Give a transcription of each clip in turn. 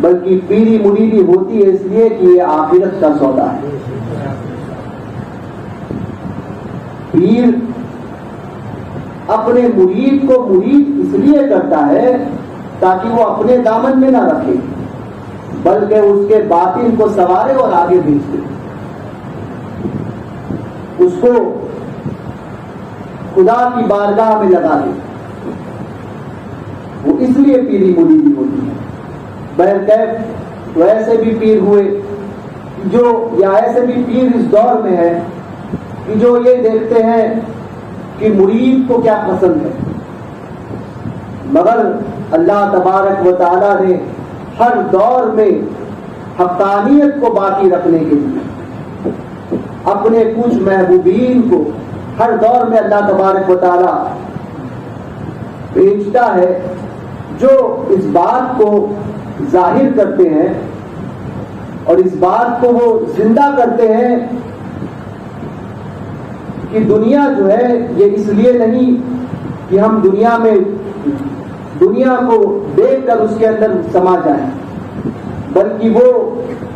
بلکہ پیری مریدی ہوتی ہے اس لیے کہ یہ آخرت کا سودا ہے. پیر اپنے مرید کو مرید اس لیے کرتا ہے تاکہ وہ اپنے دامن میں نہ رکھے بلکہ اس کے باطن کو سنوارے اور آگے بھیج دے، اس کو خدا کی بارگاہ میں لگا دے. وہ اس لیے پیری مریدی ہوتی ہے. بہرکیف تو ایسے بھی پیر ہوئے جو، یا ایسے بھی پیر اس دور میں ہے کہ جو یہ دیکھتے ہیں کہ مرید کو کیا پسند ہے، مگر اللہ تبارک و تعالیٰ نے ہر دور میں حقانیت کو باقی رکھنے کے لیے اپنے کچھ محبوبین کو ہر دور میں اللہ تبارک و تعالیٰ بھیجتا ہے جو اس بات کو ظاہر کرتے ہیں اور اس بات کو وہ زندہ کرتے ہیں کہ دنیا جو ہے یہ اس لیے نہیں کہ ہم دنیا کو دیکھ کر اس کے اندر سما جائیں، بلکہ وہ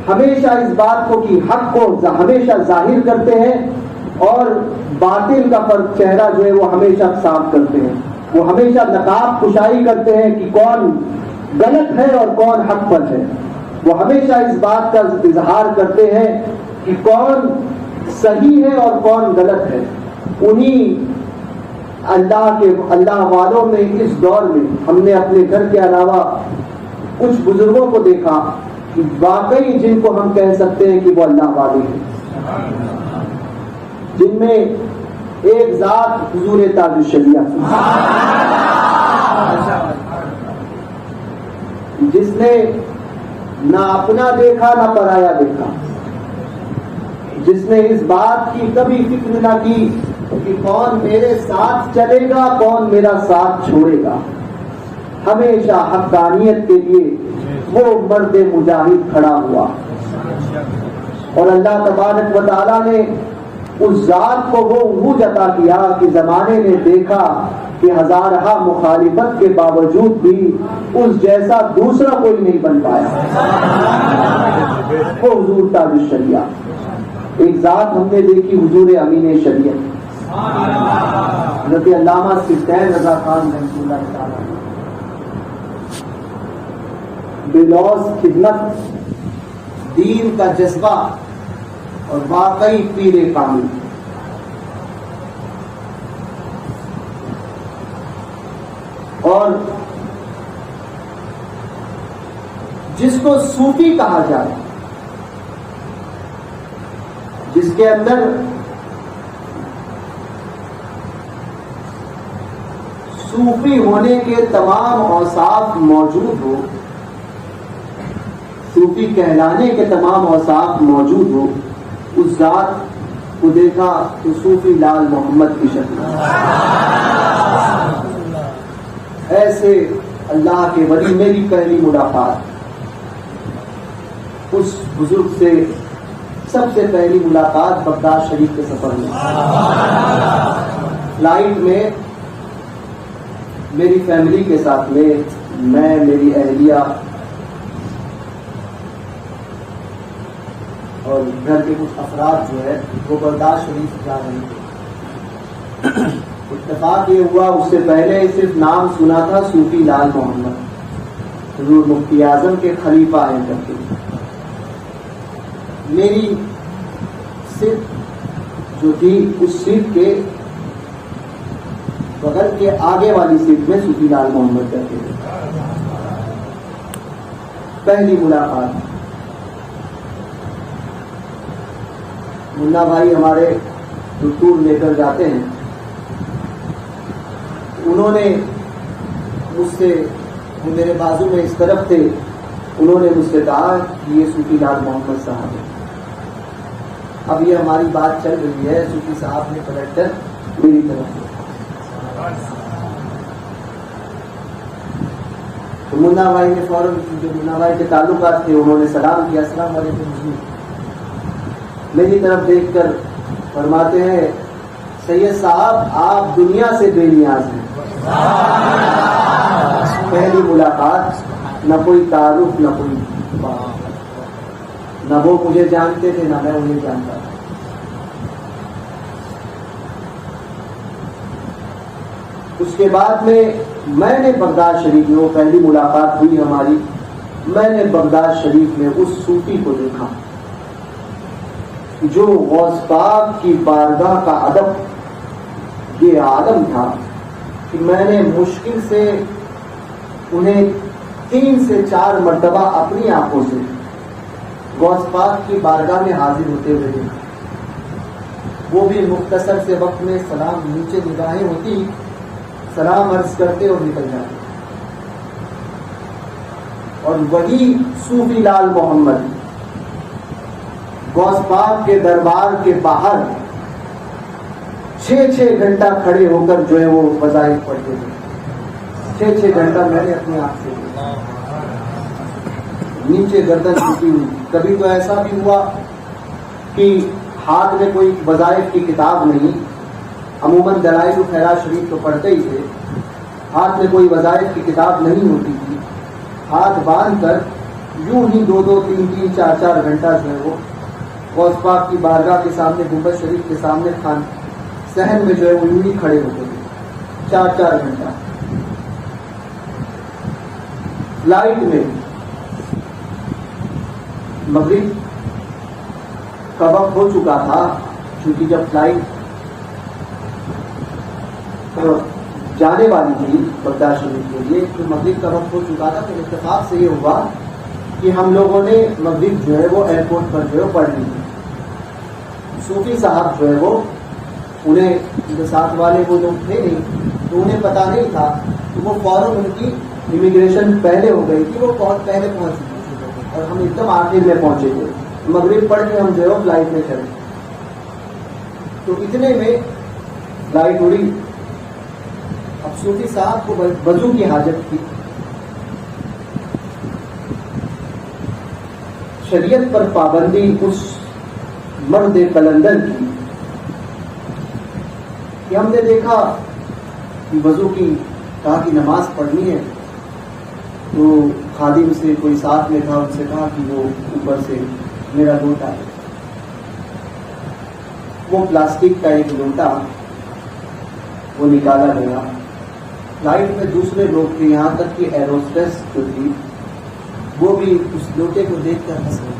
ہمیشہ اس بات کو کہ حق کو ہمیشہ ظاہر کرتے ہیں اور باطل کا فرق چہرہ جو ہے وہ ہمیشہ صاف کرتے ہیں. وہ ہمیشہ نقاب کشائی کرتے ہیں کہ کون غلط ہے اور کون حق پر ہے. وہ ہمیشہ اس بات کا اظہار کرتے ہیں کہ کون صحیح ہے اور کون غلط ہے. انہی اللہ والوں میں اس دور میں ہم نے اپنے گھر کے علاوہ کچھ بزرگوں کو دیکھا کہ واقعی جن کو ہم کہہ سکتے ہیں کہ وہ اللہ والے ہیں، جن میں ایک ذات حضور تاج الشریعہ جس نے نہ اپنا دیکھا نہ پرایا دیکھا، جس نے اس بات کی کبھی فکر نہ کی کہ کون میرے ساتھ چلے گا کون میرا ساتھ چھوڑے گا. ہمیشہ حقانیت کے لیے وہ مرد مجاہد کھڑا ہوا اور اللہ تبارک و تعالیٰ نے اس ذات کو وہ عروج عطا کیا کہ زمانے نے دیکھا کہ ہزارہا مخالفت کے باوجود بھی اس جیسا دوسرا کوئی نہیں بن پایا. وہ حضور تاج الشریعہ. ایک ذات ہم نے دیکھی حضور امین شریعت حضرت علامہ سلطان رضا خان رحمۃ اللہ تعالیٰ، بلوز خدمت، دین کا جذبہ اور واقعی پیر کامل. اور جس کو صوفی کہا جائے، جس کے اندر صوفی ہونے کے تمام اوصاف موجود ہو، صوفی کہلانے کے تمام اوصاف موجود ہو، اس ذات کو دیکھا تو صوفی لال محمد کی شکل. ایسے اللہ کے ولی. میری پہلی ملاقات اس بزرگ سے، سب سے پہلی ملاقات بغداد شریف کے سفر میں، فلائٹ میں میری فیملی کے ساتھ میں میری اہلیہ اور گھر کے کچھ افراد جو ہے وہ بغداد شریف جا رہے تھے. اتفاق یہ ہوا اس سے پہلے صرف نام سنا تھا صوفی لال محمد، حضور مفتی اعظم کے خلیفہ ہیں کرتے. میری سیٹ جو تھی اس سیٹ کے بغل کے آگے والی سیٹ میں صوفی لال محمد کرتے تھے. پہلی ملاقات منا بھائی ہمارے جو ٹور لے کر جاتے ہیں، انہوں نے مجھ سے، وہ میرے بازو میں اس طرف تھے، انہوں نے مجھ سے کہا کہ یہ صوفی لال محمد صاحب ہے. اب یہ ہماری بات چل رہی ہے، صوفی صاحب نے پلٹ کر میری طرف تو منا بھائی نے فوراً، جو منا بھائی کے تعلقات تھے، انہوں نے سلام کیا، السلام علیکم حضور. میری طرف دیکھ کر فرماتے ہیں سید صاحب آپ دنیا سے بے نیاز ہیں. پہلی ملاقات نہ کوئی تعارف، نہ کوئی بات، نہ وہ مجھے جانتے تھے نہ میں انہیں جانتا تھا۔ اس کے بعد میں نے بغداد شریف میں، وہ پہلی ملاقات ہوئی ہماری، میں نے بغداد شریف میں اس صوفی کو دیکھا جو غوث پاک کی بارگاہ کا ادب یہ عالم تھا کہ میں نے مشکل سے انہیں 3 سے 4 مرتبہ اپنی آنکھوں سے غوث پاک کی بارگاہ میں حاضر ہوتے ہوئے دیکھا، وہ بھی مختصر سے وقت میں، سلام نیچے نگاہیں ہوتی، سلام عرض کرتے اور نکل جاتے۔ اور وہی صوفی لال محمد غوث پاک کے دربار کے باہر 6 گھنٹہ کھڑے ہو کر جو ہے وہ وظائف پڑھتے تھے۔ 6 گھنٹہ میں نے اپنی آنکھ سے دیکھا، نیچے گردن جھکی ہوئی۔ کبھی تو ایسا بھی ہوا کہ ہاتھ میں کوئی وظائف کی کتاب نہیں، عموماً دلائل الخیرات شریف تو پڑھتے ہی تھے، ہاتھ میں کوئی وظائف کی کتاب نہیں ہوتی تھی، ہاتھ باندھ کر یوں ہی 2 3 4 گھنٹہ جو ہے وہ غوث پاک کی بارگاہ کے سامنے، گنبد شریف کے سامنے صحن میں جو ہے وہ یوں ہی کھڑے ہوتے تھے 4 گھنٹہ۔ فلائٹ میں مغرب کا وقت ہو چکا تھا، کیونکہ جب فلائٹ جانے والی تھی بغداد شریف کے لیے تو مغرب کا وقت ہو چکا تھا، تو اتفاق سے یہ ہوا کہ ہم لوگوں نے مغرب جو ہے وہ ایئرپورٹ پر جو ہے پڑھ لی تھی۔ صوفی صاحب جو ہے وہ انہیں ساتھ والے وہ لوگ تھے نہیں، تو انہیں پتا نہیں تھا، تو وہ فوراً ان کی امیگریشن پہلے ہو گئی تھی، وہ بہت پہلے پہنچ چکی تھی اور ہم ایک دم آخر میں پہنچے تھے۔ مغرب پڑھ کے ہم جو ہے فلائٹ میں چڑھے، تو اتنے میں فلائٹ اڑی۔ اب صوفی صاحب کو وضو کی حاجت تھی، شریعت پر پابندی اس مرد قلندر کی کہ ہم نے دیکھا کہ وضو کی کہا کہ نماز پڑھنی ہے، تو خادم سے کوئی ساتھ میں تھا، ان سے کہا کہ وہ اوپر سے میرا لوٹا ہے، وہ پلاسٹک کا ایک لوٹا وہ نکالا گیا۔ فلائٹ میں دوسرے لوگ تھے، یہاں تک کہ ایروسٹس جو تھی وہ بھی اس لوٹے کو دیکھ کر ہنس رہے،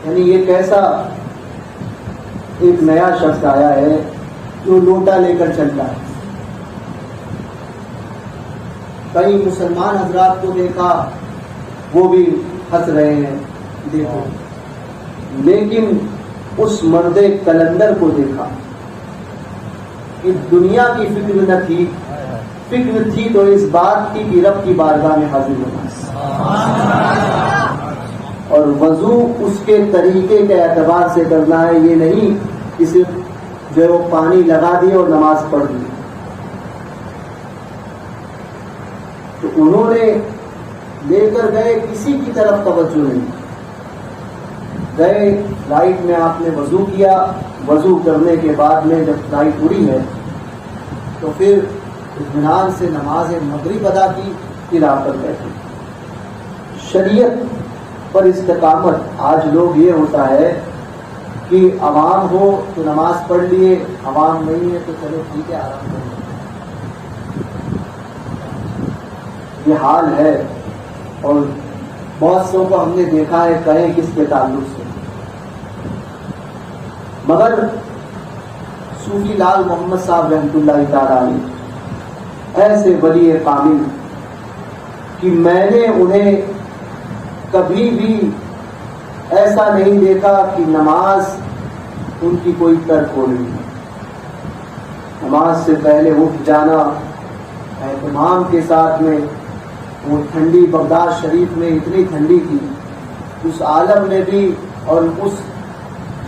یعنی یہ کیسا ایک نیا شخص آیا ہے جو لوٹا لے کر چلتا ہے۔ کئی مسلمان حضرات کو دیکھا وہ بھی ہنس رہے ہیں دیکھو، لیکن اس مرد قلندر کو دیکھا کہ دنیا کی فکر نہ تھی، فکر تھی تو اس بات کی کہ رب کی بارگاہ میں حاضر ہونا، اور وضو اس کے طریقے کے اعتبار سے کرنا ہے، یہ نہیں کہ صرف جو ہے وہ پانی لگا دی اور نماز پڑھ دی۔ تو انہوں نے لے کر گئے، کسی کی طرف توجہ نہیں، گئے فلائٹ میں، آپ نے وضو کیا، وضو کرنے کے بعد میں جب فلائٹ اڑی ہے تو پھر اطمینان سے نماز مغرب ادا کی، پھر آ کر بیٹھے۔ شریعت پر استقامت آج لوگ یہ ہوتا ہے کہ عوام ہو تو نماز پڑھ لیے، عوام نہیں ہے تو چلو ٹھیک ہے آرام کریں، یہ حال ہے۔ اور بہت سو کو ہم نے دیکھا ہے، کہیں کس کے تعلق سے، مگر صوفی لال محمد صاحب رحمۃ اللہ تعالی علیہ ایسے ولی کامل کہ میں نے انہیں کبھی بھی ایسا نہیں دیکھا کہ نماز ان کی کوئی ترک ہو رہی ہے۔ نماز سے پہلے اٹھ جانا اہتمام کے ساتھ میں، وہ ٹھنڈی بغداد شریف میں اتنی ٹھنڈی تھی، اس عالم میں بھی، اور اس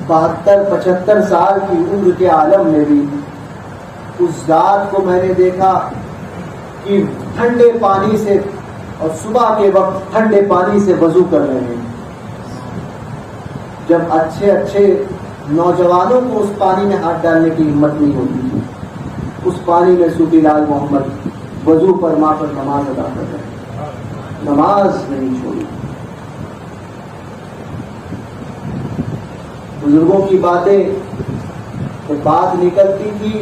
72-75 سال کی عمر کے عالم میں بھی اس ذات کو میں نے دیکھا کہ ٹھنڈے پانی سے، اور صبح کے وقت ٹھنڈے پانی سے وضو کر رہے ہیں۔ جب اچھے اچھے نوجوانوں کو اس پانی میں ہاتھ ڈالنے کی ہمت نہیں ہوتی تھی، اس پانی میں صوفی لال محمد وضو فرما کر نماز ادا کر رہے ہیں۔ نماز نہیں چھوڑی. بزرگوں کی باتیں جب بات نکلتی تھی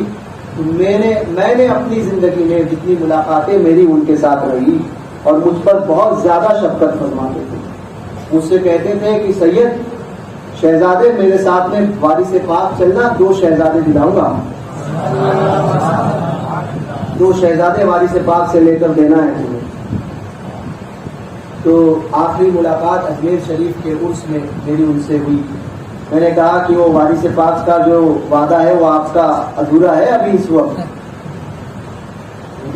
تو میں نے اپنی زندگی میں جتنی ملاقاتیں میری ان کے ساتھ رہی اور مجھ پر بہت زیادہ شفقت فرماتے تھے. مجھ سے کہتے تھے کہ سید شہزادے میرے ساتھ میں وارث پاک چلنا, 2 شہزادے دلاؤں گا, 2 شہزادے وارث پاک سے لے کر دینا ہے تمہیں. تو آخری ملاقات اجمیر شریف کے عرس میں میری ان سے ہوئی. میں نے کہا کہ وہ وارث پاک کا جو وعدہ ہے وہ آپ کا ادھورا ہے ابھی اس وقت.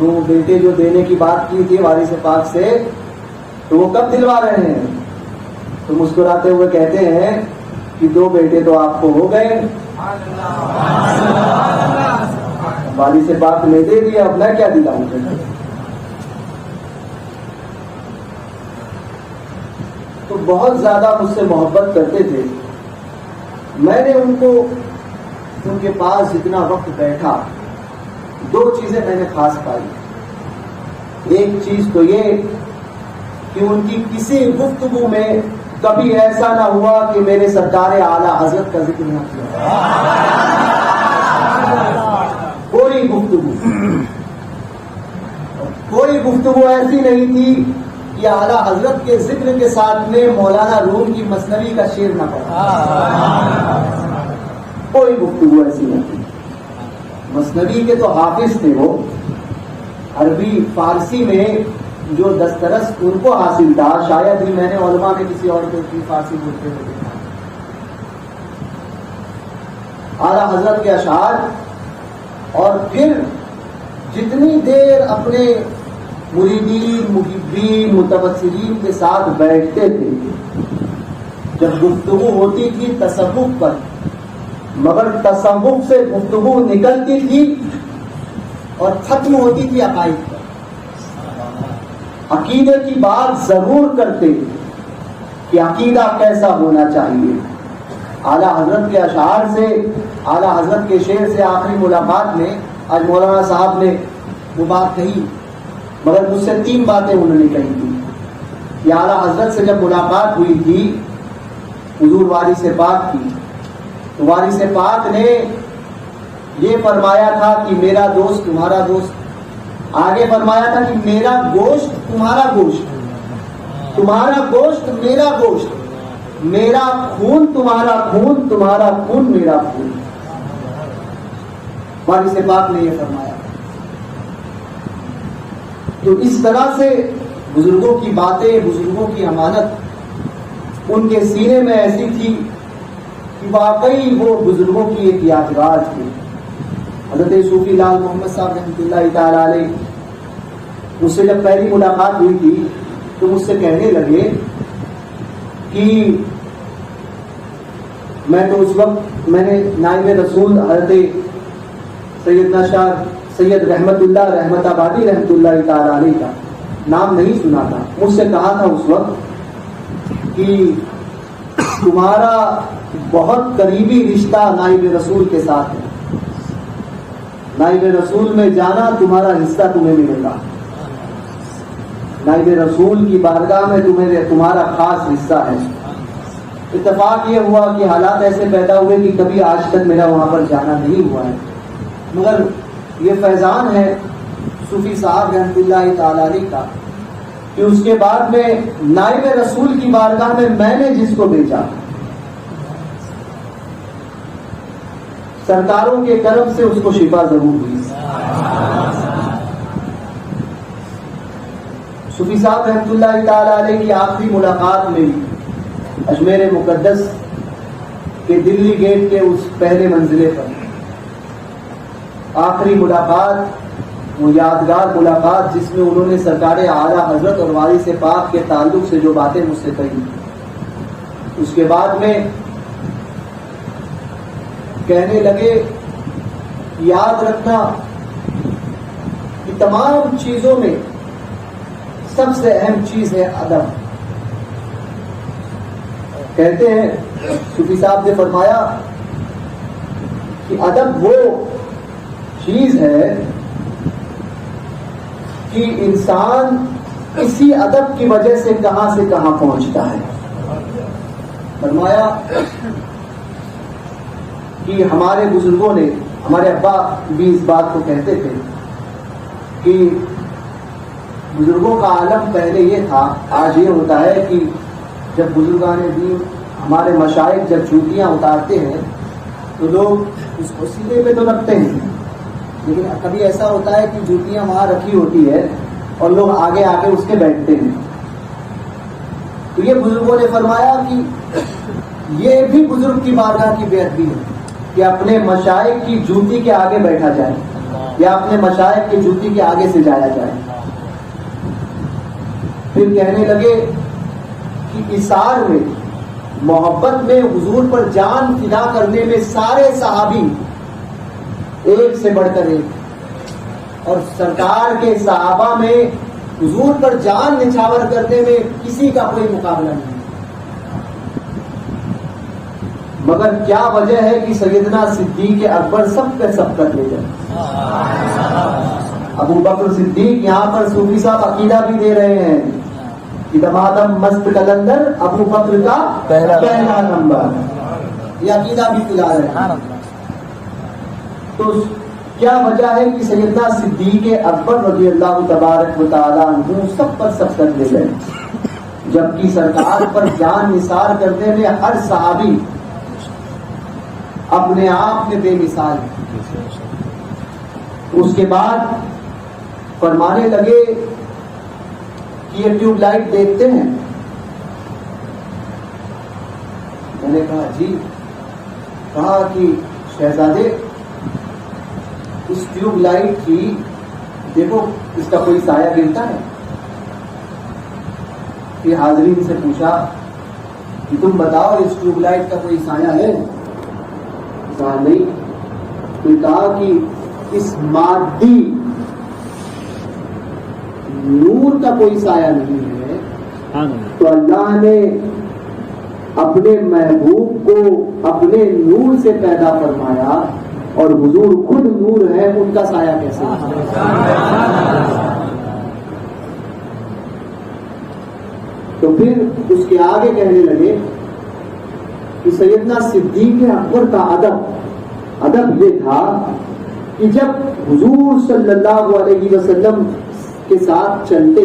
2 بیٹے جو دینے کی بات کی تھی وارث پاک سے, تو وہ کب دلوا رہے ہیں؟ تو مسکراتے ہوئے کہتے ہیں کہ 2 بیٹے تو آپ کو ہو گئے, وارث پاک نے دے دیا, اب میں کیا دلاؤں گا. تو بہت زیادہ مجھ سے محبت کرتے تھے. میں نے ان کے پاس جتنا وقت بیٹھا 2 چیزیں میں نے خاص پائی. ایک چیز تو یہ کہ ان کی کسی گفتگو میں کبھی ایسا نہ ہوا کہ میرے سرکار اعلی حضرت کا ذکر نہ کیا. کوئی گفتگو ایسی نہیں تھی کہ اعلی حضرت کے ذکر کے ساتھ میں مولانا روم کی مثنوی کا شعر نہ پڑھا. کوئی گفتگو ایسی نہیں تھی. مثنوی کے تو حافظ تھے وہ, عربی فارسی میں جو دسترس ان کو حاصل تھا شاید ہی میں نے علماء کے کسی اور کو فارسی بولتے ہوئے دیکھا. اعلیٰ حضرت کے اشعار, اور پھر جتنی دیر اپنے مریدین, محبین, متبصرین کے ساتھ بیٹھتے تھے, جب گفتگو ہوتی تھی تصوف پر, مگر تصوف سے گفتگو نکلتی تھی اور ختم ہوتی تھی عقائد پر. عقیدے کی بات ضرور کرتے کہ عقیدہ کیسا ہونا چاہیے. اعلیٰ حضرت کے اشعار سے, اعلیٰ حضرت کے شعر سے آخری ملاقات میں آج مولانا صاحب نے وہ بات کہی, مگر مجھ سے 3 باتیں انہوں نے کہی تھی. کہ اعلیٰ حضرت سے جب ملاقات ہوئی تھی حضور وارث پاک کی, تو وارث پاک نے یہ فرمایا تھا کہ میرا دوست تمہارا دوست, آگے فرمایا تھا کہ میرا گوشت تمہارا گوشت, تمہارا گوشت میرا گوشت, میرا خون تمہارا خون, تمہارا خون میرا خون. وارث پاک نے یہ فرمایا. تو اس طرح سے بزرگوں کی باتیں, بزرگوں کی امانت ان کے سینے میں ایسی تھی کہ واقعی وہ بزرگوں کی ایک یادگار تھی. حضرت صوفی لال محمد صاحب رحمۃ اللہ تعالی علیہ مجھ سے جب پہلی ملاقات ہوئی تھی تو مجھ سے کہنے لگے کہ میں تو اس وقت میں نے نائب رسول حضرت سیدنا شاہ سید رحمت اللہ رحمت آبادی رحمۃ اللہ تعالی علیہ کا نام نہیں سنا تھا. مجھ سے کہا تھا اس وقت کہ تمہارا بہت قریبی رشتہ نائب رسول کے ساتھ ہے, نائب رسول میں جانا تمہارا حصہ تمہیں ملے گا, نائب رسول کی بارگاہ میں تمہارا خاص حصہ ہے. اتفاق یہ ہوا کہ حالات ایسے پیدا ہوئے کہ کبھی آج تک میرا وہاں پر جانا نہیں ہوا ہے, مگر یہ فیضان ہے صوفی صاحب رحمۃ اللہ تعالی علیہ کا کہ اس کے بعد میں نائب رسول کی بارگاہ میں نے جس کو بھیجا سرکاروں کے کرم سے اس کو شفا ضرور ہوئی. صوفی صاحب رحمۃ اللہ تعالی علیہ کی آخری ملاقات میں اجمیر مقدس کے دلی گیٹ کے اس پہلے منزلے پر آخری ملاقات, وہ یادگار ملاقات جس میں انہوں نے سرکار اعلیٰ حضرت اور وارث پاک کے تعلق سے جو باتیں مجھ سے کہی, اس کے بعد میں کہنے لگے یاد رکھنا کہ تمام چیزوں میں سب سے اہم چیز ہے ادب. کہتے ہیں صوفی صاحب نے فرمایا کہ ادب وہ چیز ہے کہ انسان اسی ادب کی وجہ سے کہاں سے کہاں پہنچتا ہے. فرمایا کہ ہمارے بزرگوں نے، ہمارے ابا بھی اس بات کو کہتے تھے کہ بزرگوں کا عالم پہلے یہ تھا. آج یہ ہوتا ہے کہ جب بزرگان دین، ہمارے مشائخ جب جوتیاں اتارتے ہیں تو لوگ اس کو سیدھے پہ تو رکھتے ہیں، لیکن کبھی ایسا ہوتا ہے کہ جوتیاں وہاں رکھی ہوتی ہے اور لوگ آگے آ کے اس کے بیٹھتے ہیں. تو یہ بزرگوں نے فرمایا کہ یہ بھی بزرگ کی بارگاہ کی بے ادبی ہے کہ اپنے مشائخ کی جوتی کے آگے بیٹھا جائے یا اپنے مشائخ کی جوتی کے آگے سے جایا جائے. پھر کہنے لگے کہ اثار میں، محبت میں حضور پر جان فدا کرنے میں سارے صحابی ایک سے بڑھ کر ایک، اور سرکار کے صحابہ میں حضور پر جان نچھاور کرنے میں کسی کا کوئی مقابلہ نہیں. مگر کیا وجہ ہے کہ سیدنا صدیق اکبر سب پہ سبقت لے جائے. ابو بکر صدیق یہاں پر صوفی صاحب عقیدہ بھی دے رہے ہیں کہ دمادم مست کلندر ابو بکر کا پہلا نمبر، یہ عقیدہ بھی پلا رہے ہیں. تو کیا وجہ ہے کہ سیدنا صدیق اکبر رضی اللہ تبارک و تعالیٰ عنہ سب پر سبقت لے گئے، جبکہ سرکار پر جان نثار کرنے میں ہر صحابی اپنے آپ میں بے مثال ہے. اس کے بعد فرمانے لگے کہ یہ ٹیوب لائٹ دیکھتے ہیں. میں نے کہا جی. کہا کہ شہزادے اس ٹیوب لائٹ کی دیکھو اس کا کوئی سایہ گرتا ہے؟ پھر حاضرین سے پوچھا کہ تم بتاؤ اس ٹیوب لائٹ کا کوئی سایہ ہے؟ کہا نہیں. پھر کہا کہ اس مادی نور کا کوئی سایہ نہیں ہے تو اللہ نے اپنے محبوب کو اپنے نور سے پیدا فرمایا اور حضور خود نور ہے، ان کا سایہ کیسے ہے؟ تو پھر اس کے آگے کہنے لگے کہ سیدنا صدیق اکبر کا ادب یہ تھا کہ جب حضور صلی اللہ علیہ وسلم کے ساتھ چلتے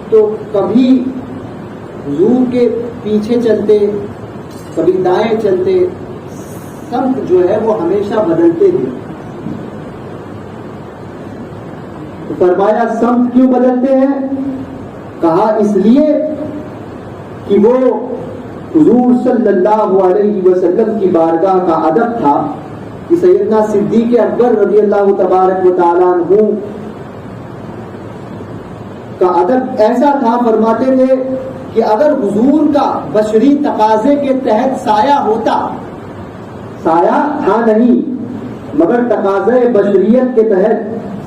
تو کبھی حضور کے پیچھے چلتے، کبھی دائیں چلتے، سمت جو ہے وہ ہمیشہ بدلتے تھے. تو فرمایا سمت کیوں بدلتے ہیں؟ کہا اس لیے کہ وہ حضور صلی اللہ علیہ وسلم کی بارگاہ کا ادب تھا کہ سیدنا صدیق اکبر رضی اللہ تبارک و تعالیٰ عنہ کا ادب ایسا تھا. فرماتے تھے کہ اگر حضور کا بشری تقاضے کے تحت سایہ ہوتا، سایہ تھا نہیں مگر تقاضے بشریت کے تحت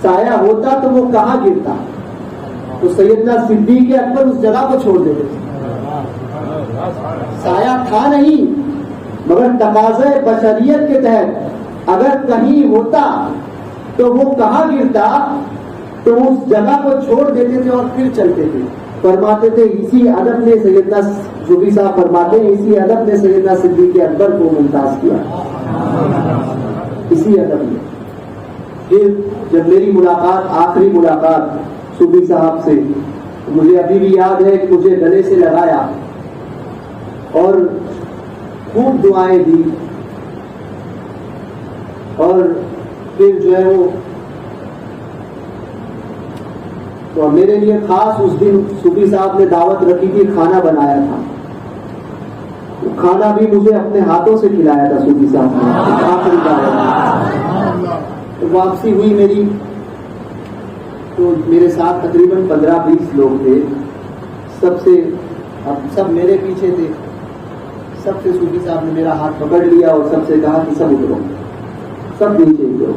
سایہ ہوتا تو وہ کہاں گرتا؟ تو سیدنا صدیق اکبر اس جگہ کو چھوڑ دیتے تھے. سایہ تھا نہیں مگر تقاضے بشریت کے تحت اگر کہیں ہوتا تو وہ کہاں گرتا، تو اس جگہ کو چھوڑ دیتے تھے اور پھر چلتے تھے. فرماتے تھے اسی ادب نے سیدنا صوفی صاحب فرماتے ہیں اسی ادب نے سیدنا صدیق اکبر کو ممتاز کیا، اسی ادب نے. پھر جب میری ملاقات، آخری ملاقات صوفی صاحب سے، مجھے ابھی بھی یاد ہے کہ مجھے گلے سے لگایا اور خوب دعائیں دی، اور پھر جو ہے وہ تو میرے لیے خاص اس دن صوفی صاحب نے دعوت رکھی تھی، کھانا بنایا تھا. کھانا بھی مجھے اپنے ہاتھوں سے کھلایا تھا صوفی صاحب نے آخری دعوت. تو واپسی ہوئی میری، تو میرے ساتھ تقریباً 15-20 لوگ تھے. سب میرے پیچھے تھے. سب سے صوفی صاحب نے میرا ہاتھ پکڑ لیا اور سب سے کہا کہ سب اترو، سب نیچے اترو.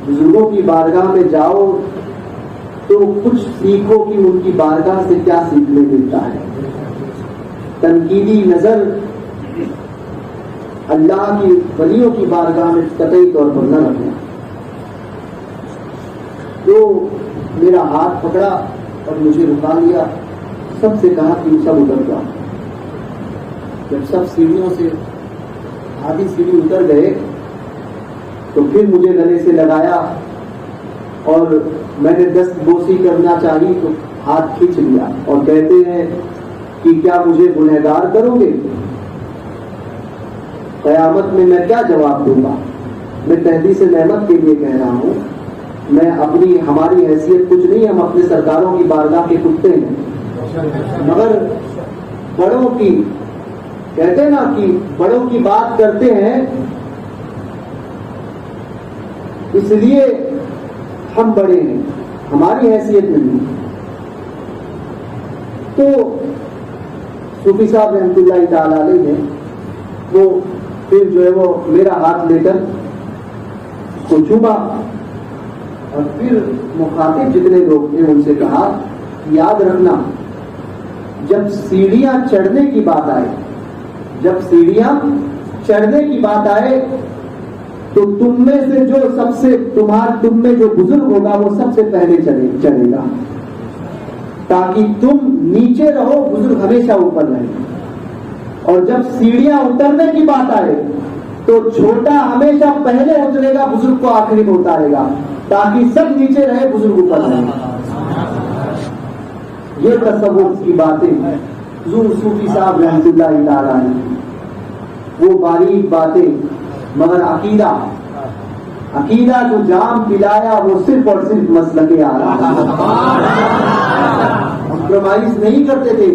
بزرگوں کی بارگاہ میں جاؤ تو کچھ سیکھو کہ ان کی بارگاہ سے کیا سیکھنے ملتا ہے. تنقیدی نظر اللہ کی ولیوں کی بارگاہ میں قطعی طور پر نہ رکھنا. تو میرا ہاتھ پکڑا اور مجھے رکا لیا، سب سے کہا کہ سب اتر جاؤ۔ جب سب سیڑھیوں سے آدھی سیڑھی اتر گئے تو پھر مجھے گلے سے لگایا اور میں نے دست بوسی کرنا چاہی تو ہاتھ کھینچ لیا اور کہتے ہیں کہ کیا مجھے گنہگار کرو گے؟ قیامت میں کیا جواب دوں گا؟ میں تحدیث نعمت کے لیے کہہ رہا ہوں، میں ہماری حیثیت کچھ نہیں، ہم اپنے سرکاروں کی بارگاہ کے کتے ہیں، مگر بڑوں کی کہتے ہیں نا کہ بڑوں کی بات کرتے ہیں، اس لیے ہم بڑے ہیں، ہماری حیثیت نہیں۔ تو صوفی صاحب رحمۃ اللہ تعالی علیہ نے وہ پھر جو ہے وہ میرا ہاتھ لے کر کو چوما اور پھر مخاطب جتنے لوگ تھے ان سے کہا یاد رکھنا جب سیڑھیاں چڑھنے کی بات آئے، جب سیڑھیاں چڑھنے کی بات آئے تو تم میں سے جو تم میں جو بزرگ ہوگا وہ سب سے پہلے چڑھے گا، تاکہ تم نیچے رہو، بزرگ ہمیشہ اوپر رہے۔ اور جب سیڑھیاں اترنے کی بات آئے تو چھوٹا ہمیشہ پہلے اترے گا، بزرگ کو آخری میں اتارے گا، تاکہ سب نیچے رہے، بزرگ اوپر رہے۔ یہ تصور کی باتیں حضور صوفی صاحب رحمۃ اللہ تعالیٰ نے، وہ باریک باتیں، مگر عقیدہ جو جام پلایا وہ صرف اور صرف مسلک اعلیٰ، کمپرومائز نہیں کرتے تھے،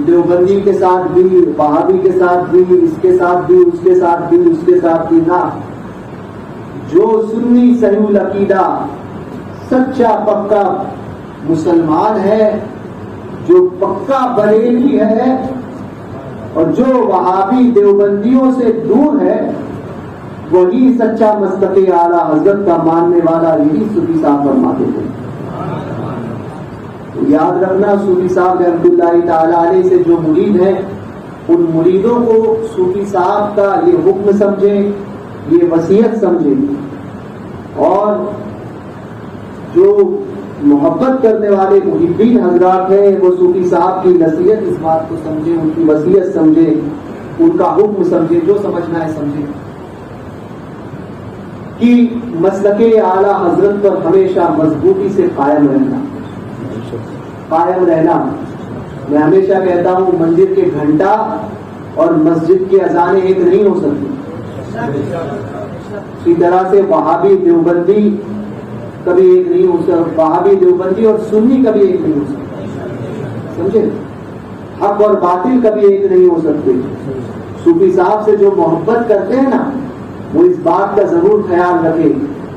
دیوبندی کے ساتھ بھی، وہابی کے ساتھ بھی، اس کے ساتھ بھی، اس کے ساتھ بھی، اس کے ساتھ بھی نہ، جو سنی صحیح العقیدہ سچا پکا مسلمان ہے، جو پکا بریلوی ہے اور جو وہابی دیوبندیوں سے دور ہے، وہی سچا مسلک اعلیٰ حضرت کا ماننے والا، یہی صوفی صاحب فرماتے تھے۔ یاد رکھنا صوفی صاحب رحمۃ اللہ تعالی علیہ سے جو مرید ہیں، ان مریدوں کو صوفی صاحب کا یہ حکم سمجھیں، یہ وصیت سمجھیں، اور جو محبت کرنے والے محبین حضرات ہیں وہ صوفی صاحب کی نصیحت اس بات کو سمجھیں، ان کی وصیت سمجھیں، ان کا حکم سمجھیں، جو سمجھنا ہے سمجھیں کہ مسلک اعلیٰ حضرت پر ہمیشہ مضبوطی سے قائم رہنا۔ میں ہمیشہ کہتا ہوں مسجد کے گھنٹا اور مسجد کے اذانیں ایک نہیں ہو سکتی، اسی طرح سے وہابی دیوبندی کبھی ایک نہیں ہو سکتا، وہابی دیوبندی اور سنی کبھی ایک نہیں ہو سکتا، سمجھے؟ حق اور باطل کبھی ایک نہیں ہو سکتے۔ صوفی صاحب سے جو محبت کرتے ہیں نا، وہ اس بات کا ضرور خیال رکھے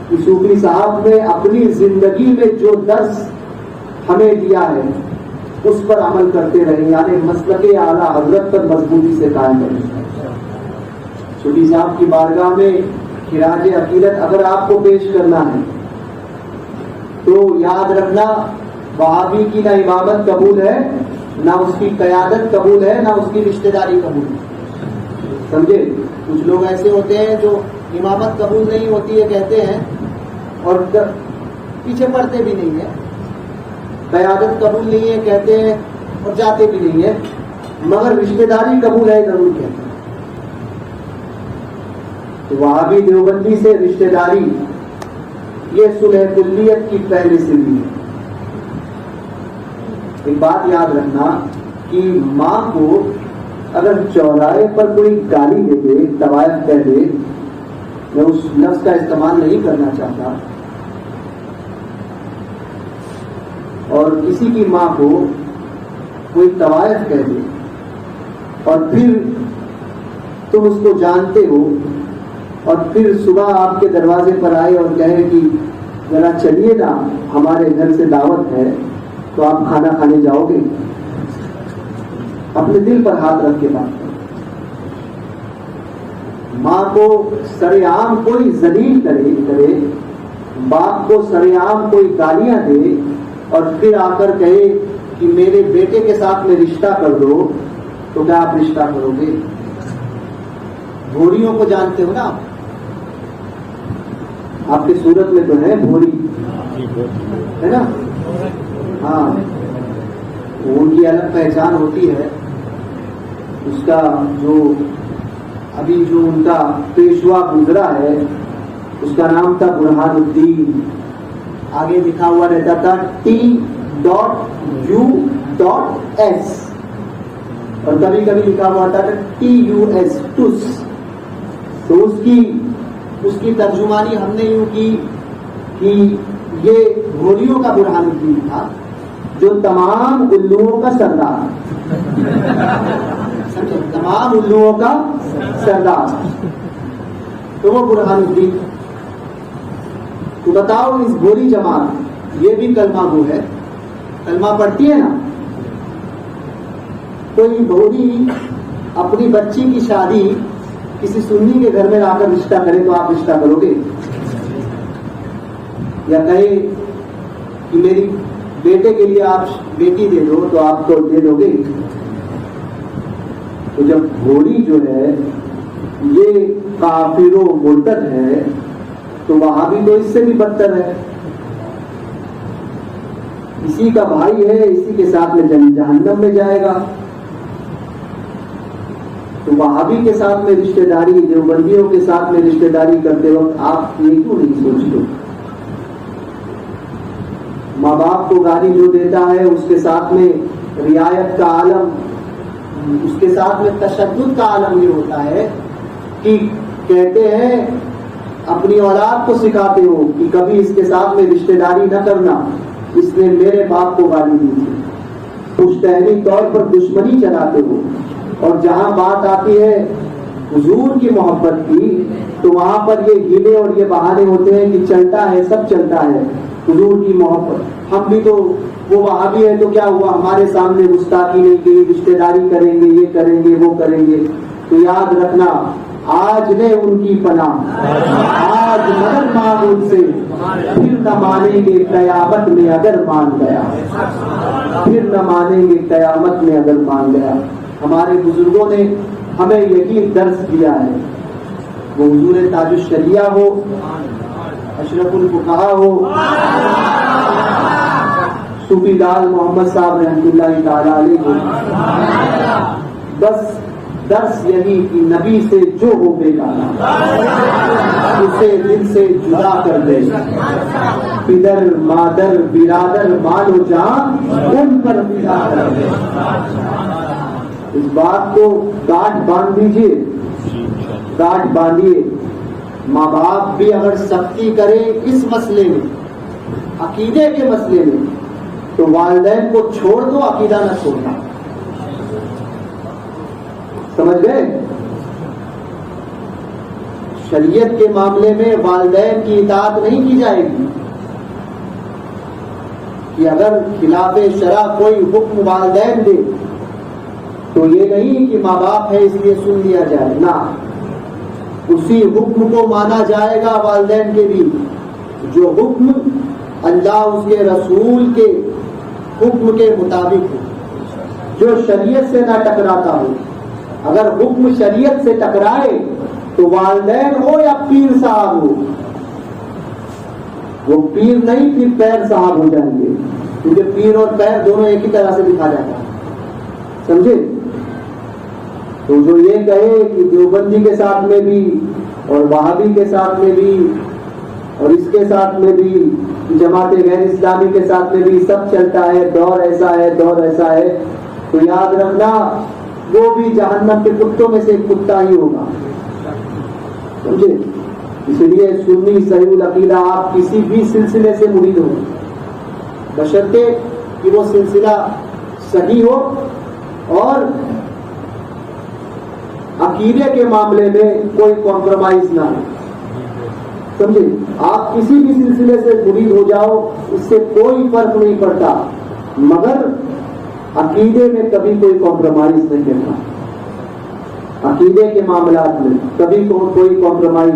کہ صوفی صاحب نے اپنی زندگی میں جو درس ہمیں دیا ہے اس پر عمل کرتے رہے، یعنی مسلک اعلیٰ حضرت پر مضبوطی سے قائم رہے۔ صوفی صاحب کی بارگاہ میں خراج عقیدت اگر آپ کو پیش کرنا ہے تو یاد رکھنا وہابی کی نہ امامت قبول ہے، نہ اس کی قیادت قبول ہے، نہ اس کی رشتہ داری قبول ہے، سمجھے؟ کچھ لوگ ایسے ہوتے ہیں جو امامت قبول نہیں ہوتی ہے کہتے ہیں اور پیچھے پڑتے بھی نہیں ہیں، قیادت قبول نہیں ہے کہتے ہیں اور جاتے بھی نہیں ہیں، مگر رشتہ داری قبول ہے ضرور کہتے ہیں۔ تو وہابی دیوبندی سے رشتہ داری یہ صلح کلیت کی پہلے سے بھی ہے۔ ایک بات یاد رکھنا کہ ماں کو اگر چوراہے پر کوئی گالی دے دے، طوائف کہہ دے، میں اس لفظ کا استعمال نہیں کرنا چاہتا، اور کسی کی ماں کو کوئی طوائف کہہ دے اور پھر تم اس کو جانتے ہو اور پھر صبح آپ کے دروازے پر آئے اور کہے کہ ذرا چلیے نا ہمارے گھر سے دعوت ہے، تو آپ کھانا کھانے جاؤ گے؟ اپنے دل پر ہاتھ رکھ کے بات کرو۔ ماں کو سر عام کوئی ذلیل کرے، باپ کو سر عام کوئی گالیاں دے اور پھر آ کر کہے کہ میرے بیٹے کے ساتھ میں رشتہ کر دو، تو کیا آپ رشتہ کرو گے؟ بھوریوں کو جانتے ہو نا آپ کے صورت میں تو ہے بھوری، ہے نا. ہاں ان کی الگ پہچان ہوتی ہے. اس کا جو ابھی جو ان کا پیشوا گزرا ہے اس کا نام تھا برہان الدین. آگے لکھا ہوا رہتا تھا T.U.S اور کبھی کبھی لکھا ہوا تھا TUS ٹس. تو اس کی ترجمانی ہم نے یوں کی کہ یہ گھوڑیوں کا برہان الدین تھا جو تمام الوؤں کا سردار. تمام الوؤں کا سردار تو وہ برہان الدین. تو بتاؤ اس گھوڑی جماعت یہ بھی کلمہ گو ہے, کلمہ پڑھتی ہے نا. کوئی گھوڑی اپنی بچی کی شادی کسی سنی کے گھر میں لا کر رشتہ کرے تو آپ رشتہ کرو گے؟ یا کہے کہ میری بیٹے کے لیے آپ بیٹی دے دو تو آپ کو دے دو گے؟ تو جب گھوڑی جو ہے یہ کافر و مرتد ہے تو وہاں بھی تو اس سے بھی بدتر ہے. اسی کا بھائی ہے, اسی کے ساتھ میں جہنم میں جائے گا. تو وہابی کے ساتھ میں رشتہ داری, دیوبندیوں کے ساتھ میں رشتہ داری کرتے وقت آپ یہ کیوں نہیں سوچتے؟ ماں باپ کو گالی جو دیتا ہے اس کے ساتھ میں رعایت کا عالم, اس کے ساتھ میں تشدد کا عالم یہ ہوتا ہے کہ کہتے ہیں اپنی اولاد کو سکھاتے ہو کہ کبھی اس کے ساتھ میں رشتہ داری نہ کرنا, اس نے میرے باپ کو گالی دی تھی. مشتہری طور پر دشمنی چلاتے ہو. اور جہاں بات آتی ہے حضور کی محبت کی تو وہاں پر یہ ہیلے اور یہ بہانے ہوتے ہیں کہ چلتا ہے, سب چلتا ہے حضور کی محبت. ہم بھی تو وہ وہابی ہے تو کیا ہوا, ہمارے سامنے گستاخی نہیں کی, رشتہ داری کریں گے, یہ کریں گے, وہ کریں گے. تو یاد رکھنا آج نے ان کی پناہ, آج مگر مانگ ان سے, پھر نہ مانیں گے قیامت میں اگر مان گیا, پھر نہ مانیں گے قیامت میں اگر مان گیا. ہمارے بزرگوں نے ہمیں یہی درس دیا ہے. وہ حضور تاج الشریعہ ہو, اشرف الفقہا ہو, صوفی لال محمد صاحب رحمۃ اللہ تعالی علیہ ہو, بس درس یہی کہ نبی سے جو ہو بیگانہ اسے دل سے جدا کر دے. پدر مادر برادر مال و جان ان پر فدا کر دے. اس بات کو گاٹھ باندھ دیجیے, گاٹھ باندھیے. ماں باپ بھی اگر سختی کرے اس مسئلے میں, عقیدے کے مسئلے میں, تو والدین کو چھوڑ دو, عقیدہ نہ چھوڑنا. سمجھ گئے؟ شریعت کے معاملے میں والدین کی اطاعت نہیں کی جائے گی کہ اگر خلاف شرع کوئی حکم والدین دے تو یہ نہیں کہ ماں باپ ہے اس لیے سن لیا جائے. نہ, اسی حکم کو مانا جائے گا والدین کے بھی جو حکم اللہ اس کے رسول کے حکم کے مطابق ہو, جو شریعت سے نہ ٹکراتا ہو. اگر حکم شریعت سے ٹکرائے تو والدین ہو یا پیر صاحب ہو, وہ پیر نہیں پھر پیر صاحب ہو جائیں گے, کیونکہ پیر اور پیر دونوں ایک ہی طرح سے دکھا جاتا ہے. سمجھے؟ تو جو یہ کہے کہ دیوبندی کے ساتھ میں بھی اور وہابی کے ساتھ میں بھی اور اس کے ساتھ میں بھی جماعت غیر اسلامی کے ساتھ میں بھی سب چلتا ہے, دور ایسا ہے, دور ایسا ہے, تو یاد رکھنا وہ بھی جہنم کے کتوں میں سے ایک کتا ہی ہوگا. سمجھے؟ اس لیے سنی صحیح العقیدہ آپ کسی بھی سلسلے سے مرید ہو, بشرطے کہ وہ سلسلہ صحیح ہو اور عقیدے کے معاملے میں کوئی کمپرومائز نہ ہو. سمجھے؟ آپ کسی بھی سلسلے سے مرید ہو جاؤ, اس سے کوئی فرق نہیں پڑتا, مگر عقیدے میں کبھی کوئی کمپرومائز نہیں کرنا. عقیدے کے معاملات میں کبھی کوئی کمپرومائز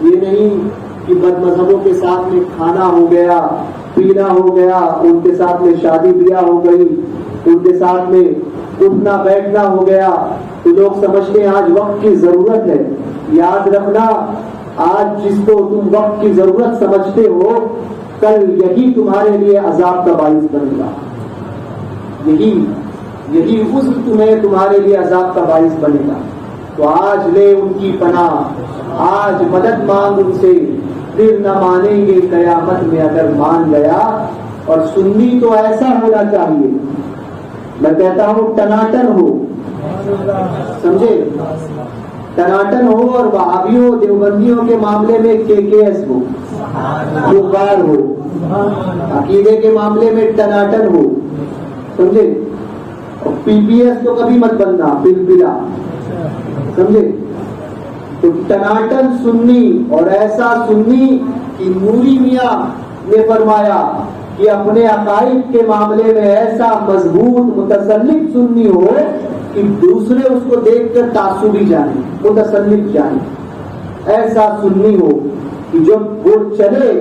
یہ نہیں کہ بد مذہبوں کے ساتھ میں کھانا ہو گیا, پینا ہو گیا, ان کے ساتھ میں شادی بیاہ ہو گئی, ان کے ساتھ میں اٹھنا بیٹھنا ہو گیا, تو لوگ سمجھتے ہیں آج وقت کی ضرورت ہے. یاد رکھنا آج جس کو تم وقت کی ضرورت سمجھتے ہو کل یہی تمہارے لیے عذاب کا باعث بنے گا. یہی عذر تمہیں تمہارے لیے عذاب کا باعث بنے گا. تو آج لے ان کی پناہ, آج مدد مانگ ان سے, پھر نہ مانیں گے قیامت میں اگر مان گیا. اور سنی تو ایسا ہونا چاہیے, میں کہتا ہوں ٹناٹن ہو, سمجھے, ٹناٹن ہو, اور وہابیوں دیوبندیوں کے معاملے میں KKS ہو, بخار ہو, عقیدے کے معاملے میں ٹناٹن ہو, سمجھے. اور PPS تو کبھی مت بننا, پلپلا, سمجھے. تو ٹناٹن سنی, اور ایسا سنی کہ نوری میاں نے فرمایا کہ اپنے عقائد کے معاملے میں ایسا مضبوط متسلط سنی ہو کہ دوسرے اس کو دیکھ کر تعصبی جانے, متسلط جانے. ایسا سنی ہو کہ جب وہ چلے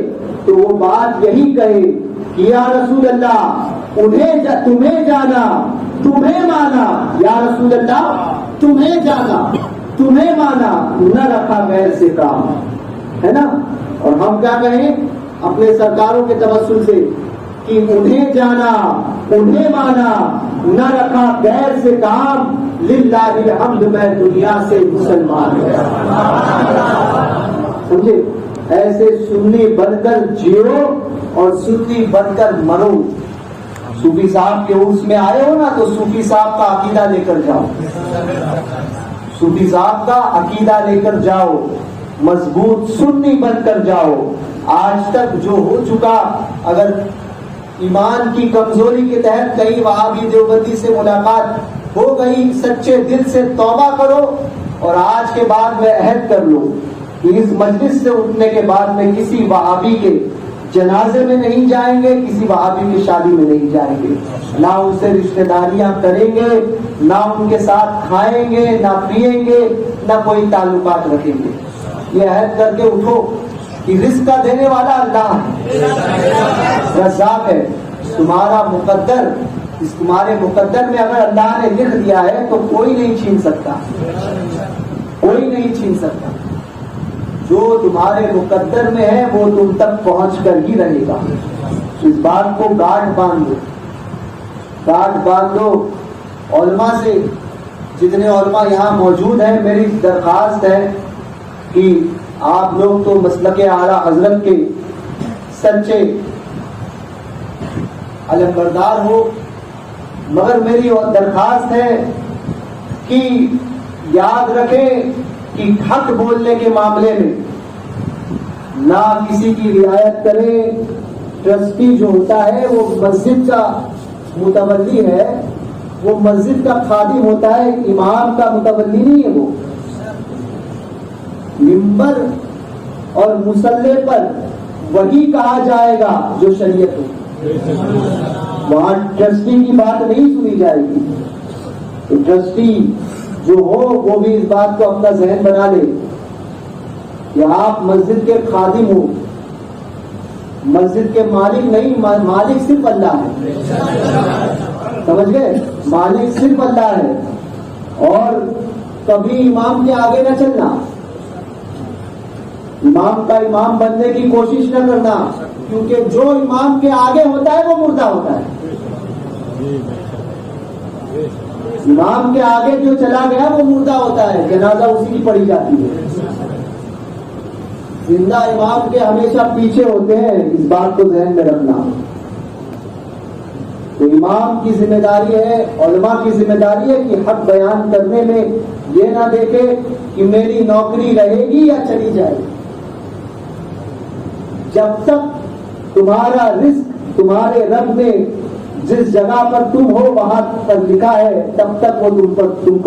تو وہ بات یہی کہے کہ یا رسول اللہ تمہیں جانا, تمہیں مانا, یا رسول اللہ تمہیں جانا, تمہیں مانا, نہ رکھا غیر سے کام, ہے نا. اور ہم کیا کہیں اپنے سرکاروں کے توسل سے کہ انہیں جانا, انہیں مانا, نہ رکھا غیر سے کام, للہ الحمد میں دنیا سے مسلمان گیا. سمجھے. ایسے سنی بن کر جیو اور سنی بن کر مرو. صوفی صاحب کے عرس میں آئے ہو نا, تو صوفی صاحب کا عقیدہ لے کر جاؤ, صوفی صاحب کا عقیدہ لے کر جاؤ, مضبوط سنی بن کر جاؤ. آج تک جو ہو چکا, اگر ایمان کی کمزوری کے تحت کہیں وہابی دیوبندی سے ملاقات ہو گئی, سچے دل سے توبہ کرو, اور آج کے بعد میں عہد کر لو کہ اس مجلس سے اٹھنے کے بعد میں کسی وہابی کے جنازے میں نہیں جائیں گے, کسی وہابی کی شادی میں نہیں جائیں گے, نہ ان سے رشتہ داریاں کریں گے, نہ ان کے ساتھ کھائیں گے, نہ پیئیں گے, نہ کوئی تعلقات رکھیں گے. یہ عہد کر کے اٹھو کہ رزق کا دینے والا اللہ ہے, رزاق ہے. تمہارا مقدر, اس تمہارے مقدر میں اگر اللہ نے لکھ دیا ہے تو کوئی نہیں چھین سکتا, کوئی نہیں چھین سکتا. جو تمہارے مقدر میں ہے وہ تم تک پہنچ کر ہی رہے گا. اس بات کو گاٹھ باندھ دو, گاٹھ باندھ دو. علماء سے, جتنے علماء یہاں موجود ہیں, میری درخواست ہے کہ آپ لوگ تو مسلک اعلیٰ حضرت کے سچے علمبردار ہو, مگر میری درخواست ہے کہ یاد رکھیں کہ حق بولنے کے معاملے میں نہ کسی کی رعایت کرے. ٹرسٹی جو ہوتا ہے وہ مسجد کا متولی ہے, وہ مسجد کا خادم ہوتا ہے, امام کا متولی نہیں ہے. وہ منبر اور مصلی پر وہی کہا جائے گا جو شریعت ہو, وہاں ٹرسٹی کی بات نہیں سنی جائے گی. تو ٹرسٹی جو ہو وہ بھی اس بات کو اپنا ذہن بنا لے کہ آپ مسجد کے خادم ہو, مسجد کے مالک نہیں, مالک صرف اللہ ہے, سمجھ گئے, مالک صرف اللہ ہے. اور کبھی امام کے آگے نہ چلنا, امام کا امام بننے کی کوشش نہ کرنا, کیونکہ جو امام کے آگے ہوتا ہے وہ مردہ ہوتا ہے. امام کے آگے جو چلا گیا وہ مردہ ہوتا ہے, جنازہ اسی کی پڑھی جاتی ہے. زندہ امام کے ہمیشہ پیچھے ہوتے ہیں, اس بات کو ذہن میں رکھنا. تو امام کی ذمہ داری ہے, علماء کی ذمہ داری ہے کہ حق بیان کرنے میں یہ نہ دیکھے کہ میری نوکری رہے گی یا چلی جائے گی. جب تک تمہارا رزق تمہارے رب نے جس جگہ پر تم ہو وہاں پر لکھا ہے, تب تک وہ تم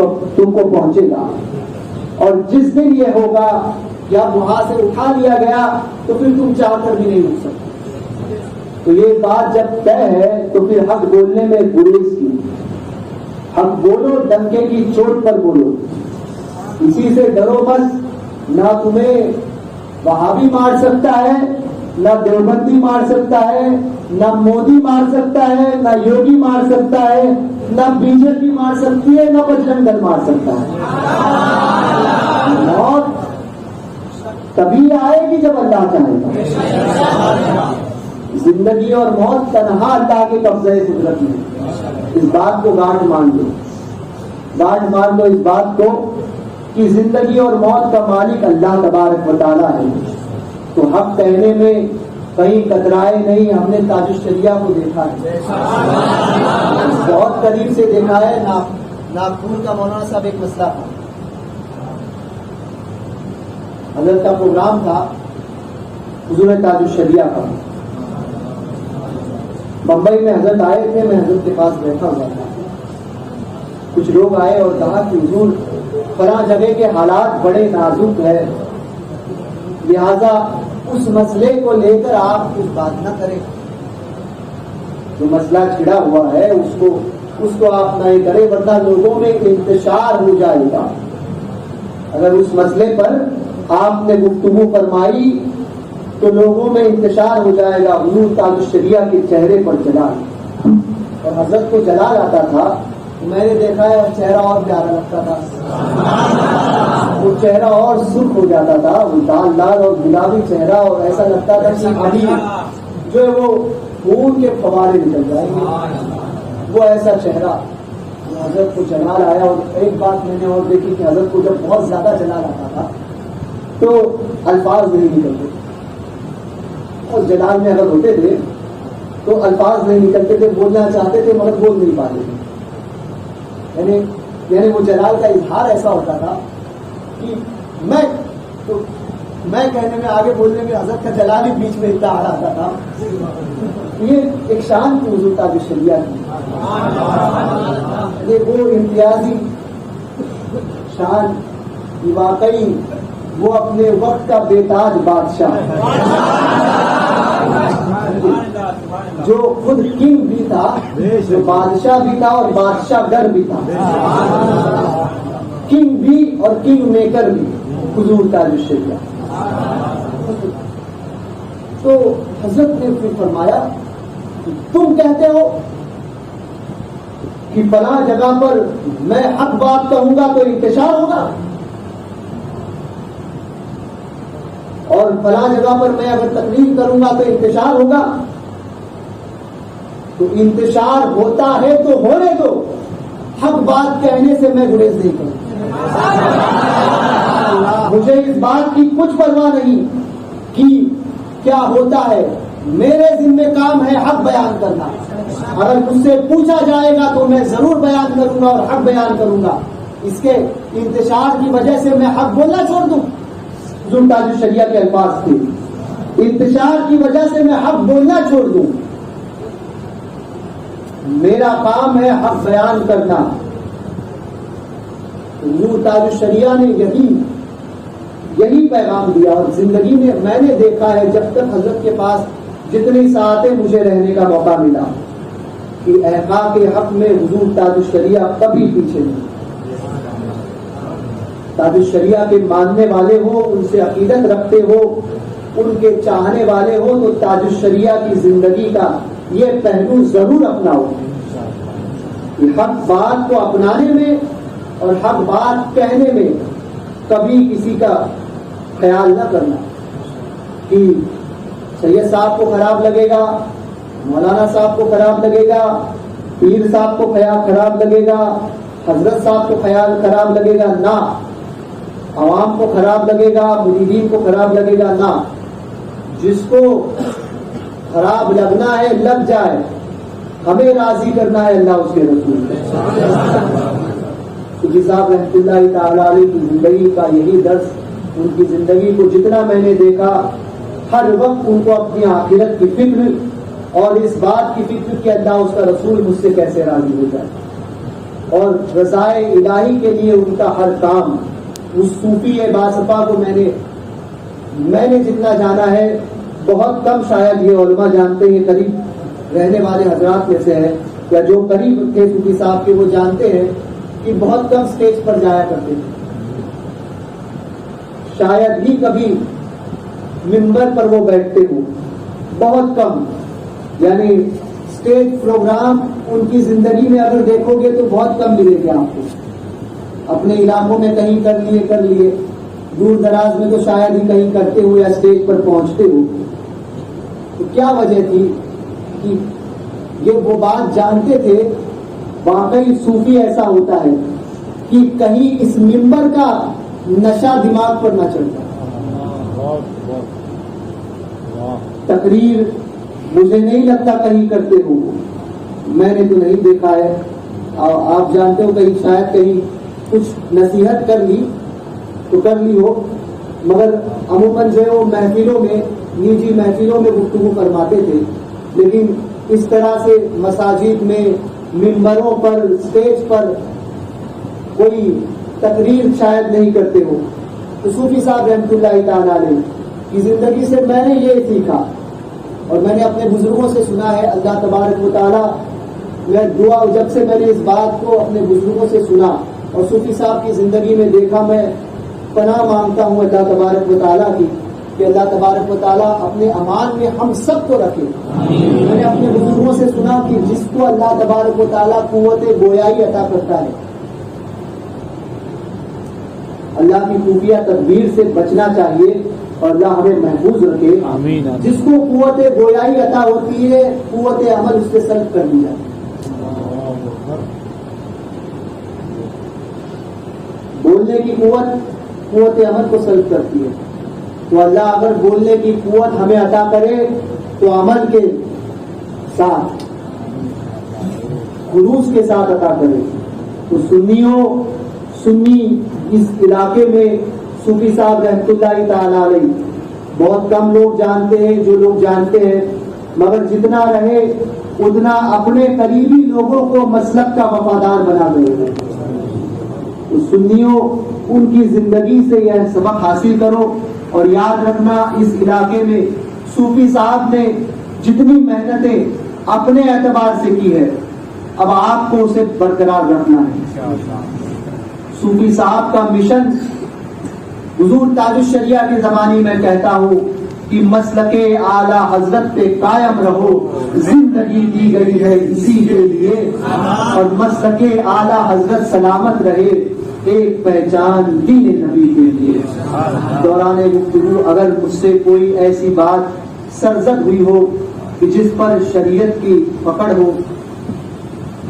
کو پہنچے گا. اور جس دن یہ ہوگا یا وہاں سے اٹھا لیا گیا تو پھر تم چاہ کر بھی نہیں اٹھ سکتے. تو یہ بات جب طے ہے تو پھر حق بولنے میں گریز کی, حق بولو, ڈنکے کی چوٹ پر بولو, اسی سے ڈرو بس. نہ تمہیں وہابی مار سکتا ہے, نہ دیوبندی مار سکتا ہے, نہ مودی مار سکتا ہے, نہ یوگی مار سکتا ہے, نہ BJP مار سکتی ہے, نہ بجرنگ دل مار سکتا ہے. موت تبھی آئے گی جب اللہ چاہے گا. زندگی اور موت تنہا اللہ کے قبضے قدرت میں. اس بات کو گاٹ مان لو، گاٹ مان لو اس بات کو کہ زندگی اور موت کا مالک اللہ تبارک و تعالیٰ ہے. تو حق کہنے میں کہیں کترائے نہیں. ہم نے تاج الشریعہ کو دیکھا ہے، بہت قریب سے دیکھا ہے. ناگپور کا مولانا صاحب ایک مسئلہ تھا، حضرت کا پروگرام تھا حضور تاج الشریعہ کا. بمبئی میں حضرت آئے تھے، میں حضرت کے پاس بیٹھا ہوا تھا. کچھ لوگ آئے اور کہا کہ حضور فلاں جگہ کے حالات بڑے نازک ہے، لہذا اس مسئلے کو لے کر آپ کچھ بات نہ کریں. جو مسئلہ چھڑا ہوا ہے اس کو آپ نہ کریں، ورنہ لوگوں میں انتشار ہو جائے گا. اگر اس مسئلے پر آپ نے گفتگو فرمائی تو لوگوں میں انتشار ہو جائے گا. حضور تاج الشریعہ کے چہرے پر جلال، اور حضرت کو جلال آتا تھا. میں نے دیکھا ہے چہرہ اور پیارا لگتا تھا، وہ چہرہ اور سرخ ہو جاتا تھا، وہ لال لال اور گلابی چہرہ، اور ایسا لگتا تھا کہ ابھی جو ہے وہ خون کے فوارے نکل جائیں گے. وہ ایسا چہرہ حضرت کو جلال آیا. اور ایک بات میں نے اور دیکھی کہ حضرت کو جب بہت زیادہ جلال آتا تھا تو الفاظ نہیں نکلتے. اور جلال میں اگر ہوتے تھے تو الفاظ نہیں نکلتے تھے، بولنا چاہتے تھے مگر بول نہیں پاتے تھے. یعنی وہ جلال کا اظہار ایسا ہوتا تھا کہ میں کہنے میں، آگے بولنے میں حضرت کا جلال ہی بیچ میں اتنا آ رہا تھا. یہ ایک شان کی حضور تاج الشریعہ کی، یہ وہ امتیازی شان کی، واقعی وہ اپنے وقت کا بے تاج بادشاہ جو خود کنگ بھی تھا، جو بادشاہ بھی تھا اور بادشاہ گر بھی تھا، کنگ بھی اور کنگ میکر بھی حضور تاج الشریعہ. تو حضرت نے پھر فرمایا کہ تم کہتے ہو کہ فلاں جگہ پر میں حق بات کہوں گا تو انتشار ہوگا، اور فلاں جگہ پر میں اگر تقریر کروں گا تو انتشار ہوگا. تو انتشار ہوتا ہے تو ہونے دو، حق بات کہنے سے میں گریز نہیں کروں. مجھے اس بات کی کچھ پرواہ نہیں کہ کیا ہوتا ہے، میرے ذمہ کام ہے حق بیان کرنا. اگر مجھ سے پوچھا جائے گا تو میں ضرور بیان کروں گا اور حق بیان کروں گا. اس کے انتشار کی وجہ سے میں حق بولنا چھوڑ دوں؟ حضور تاج الشریعہ کے الفاظ تھے، انتشار کی وجہ سے میں حق بولنا چھوڑ دوں؟ میرا کام ہے حق بیان کرنا. حضور تاج الشریعہ نے یہی پیغام دیا. اور زندگی میں نے دیکھا ہے جب تک حضرت کے پاس جتنی ساعتیں مجھے رہنے کا موقع ملا کہ احقاق حق میں حضور تاج الشریعہ کبھی پیچھے نہیں. تاج الشریعہ کے ماننے والے ہو، ان سے عقیدت رکھتے ہو، ان کے چاہنے والے ہو تو تاج الشریعہ کی زندگی کا یہ پہلو ضرور اپناؤ کہ حق بات کو اپنانے میں اور حق بات کہنے میں کبھی کسی کا خیال نہ کرنا کہ سید صاحب کو خراب لگے گا، مولانا صاحب کو خراب لگے گا، پیر صاحب کو خراب لگے گا، حضرت صاحب کو خراب لگے گا. نہ عوام کو خراب لگے گا، مریدین کو خراب لگے گا. نہ، جس کو خراب لگنا ہے لگ جائے، ہمیں راضی کرنا ہے اللہ اس کے رسول. صوفی صاحب رحمۃ اللہ تعالی علیہ کی زندگی کا یہی درس. ان کی زندگی کو جتنا میں نے دیکھا، ہر وقت ان کو اپنی آخرت کی فکر اور اس بات کی فکر کہ اللہ اس کا رسول مجھ سے کیسے راضی ہو جائے، اور رضائے الہی کے لیے ان کا ہر کام. اس صوفی باصفا کو میں نے جتنا جانا ہے بہت کم شاید یہ علماء جانتے ہیں، قریب رہنے والے حضرات میں سے ہے یا جو قریب تھے صوفی صاحب کے وہ جانتے ہیں کہ بہت کم سٹیج پر جایا کرتے تھے. شاید ہی کبھی ممبر پر وہ بیٹھتے ہوں، بہت کم. یعنی اسٹیج پروگرام ان کی زندگی میں اگر دیکھو گے تو بہت کم ملے گے آپ کو. اپنے علاقوں میں کہیں کر لیے، دور دراز میں تو شاید ہی کہیں کرتے ہو یا اسٹیج پر پہنچتے ہو. تو کیا وجہ تھی کہ یہ وہ بات جانتے تھے واقعی صوفی ایسا ہوتا ہے کہ کہیں اس منبر کا نشہ دماغ پر نہ چڑھتا. تقریر مجھے نہیں لگتا کہیں کرتے ہو, میں نے تو نہیں دیکھا ہے. آپ جانتے ہو کہیں شاید کہیں کچھ نصیحت کر لی تو کر لی ہو, مگر عموماً جو ہے وہ محفلوں میں, نجی محفلوں میں گفتگو فرماتے تھے. لیکن اس طرح سے مساجد میں, ممبروں پر, اسٹیج پر کوئی تقریر شاید نہیں کرتے ہو. تو صوفی صاحب رحمۃ اللہ تعالیٰ علیہ کی زندگی سے میں نے یہ سیکھا, اور میں نے اپنے بزرگوں سے سنا ہے. اللہ تبارک و تعالیٰ, میں دعا, جب سے میں نے اس بات کو اپنے بزرگوں سے سنا اور صوفی صاحب کی زندگی میں دیکھا, میں پناہ مانگتا ہوں اللہ تبارک و تعالیٰ کی کہ اللہ تبارک و تعالیٰ اپنے امان میں ہم سب کو رکھے. میں نے اپنے بزرگوں سے سنا کہ جس کو اللہ تبارک و تعالیٰ قوت گویائی عطا کرتا ہے, اللہ کی خفیہ تدبیر سے بچنا چاہیے اور اللہ ہمیں محفوظ رکھے. جس کو قوت گویائی عطا ہوتی ہے, قوت عمل اس سے سلب کر دی جاتی ہے. بولنے کی قوت عمل کو سلب کرتی ہے. تو اللہ اگر بولنے کی قوت ہمیں عطا کرے تو عمل کے ساتھ, خلوص کے ساتھ عطا کرے. تو سنی اس علاقے میں صوفی صاحب رحمۃ اللہ تعالیٰ علیہ بہت کم لوگ جانتے ہیں. جو لوگ جانتے ہیں, مگر جتنا رہے اتنا اپنے قریبی لوگوں کو مسلک کا وفادار بنا دے گا. سنیوں, ان کی زندگی سے یہ سبق حاصل کرو اور یاد رکھنا, اس علاقے میں صوفی صاحب نے جتنی محنتیں اپنے اعتبار سے کی ہے, اب آپ کو اسے برقرار رکھنا ہے. صوفی صاحب کا مشن, حضور تاج الشریعہ کے زمانے میں کہتا ہوں کہ مسلک اعلیٰ حضرت پہ قائم رہو, زندگی دی گئی ہے اسی کے لیے, اور مسلک اعلیٰ حضرت سلامت رہے, ایک پہچان دین نبی کے لیے. دوران گفتگو اگر مجھ سے کوئی ایسی بات سرزد ہوئی ہو کہ جس پر شریعت کی پکڑ ہو,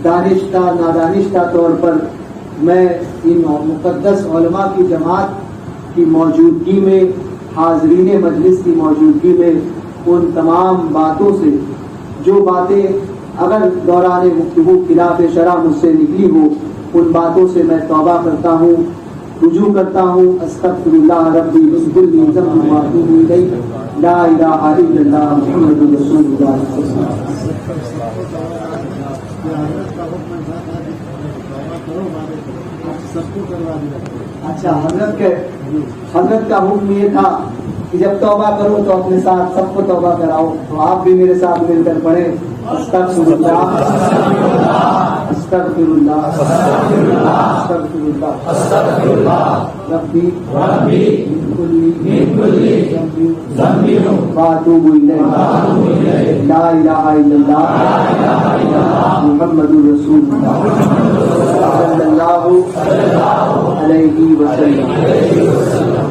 دانشتہ نادانشتہ طور پر, میں ان مقدس علماء کی جماعت کی موجودگی میں, حاضرین مجلس کی موجودگی میں, ان تمام باتوں سے, جو باتیں اگر دوران گفتگو خلاف شرع مجھ سے نکلی ہو, ان باتوں سے میں توبہ کرتا ہوں, رجوع کرتا ہوں. استغفر اللہ ربی من کل ذنب واتوب الیہ, لا الہ الا اللہ محمد رسول اللہ. اچھا, حضرت کا حکم یہ تھا کہ جب توبہ کرو تو اپنے ساتھ سب کو توبہ کراؤ. تو آپ بھی میرے ساتھ مل کر پڑھیں, استغفر اللہ, استغفر اللہ, استغفر اللہ, ربی من کل ذنب واتوب الیہ, لا الہ الا اللہ محمد رسول اللہ صلی اللہ علیہ وسلم.